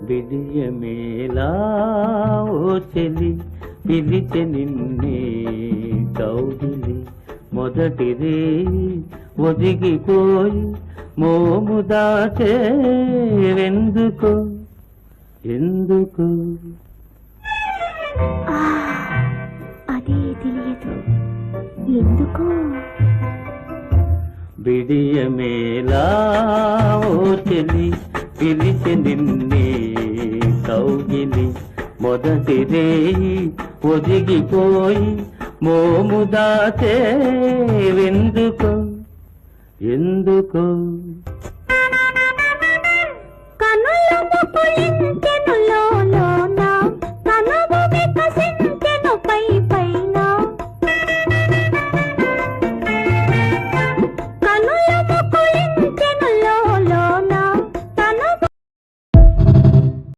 బిడియమేలా ఓ చెలి పిలిచె నిన్నే కౌగిలి మొదటిదే ఒదిగిపోయి మోము దాచేవెందుకో ఎందుకు అదే తెలియదు ఎందుకో బిడియమేలా ఓ చెలి పిలిచె నిన్నే కౌగిలి మొదటిదే ఒదిగిపోయి మోము దాచేవెందుకో ఎందుకో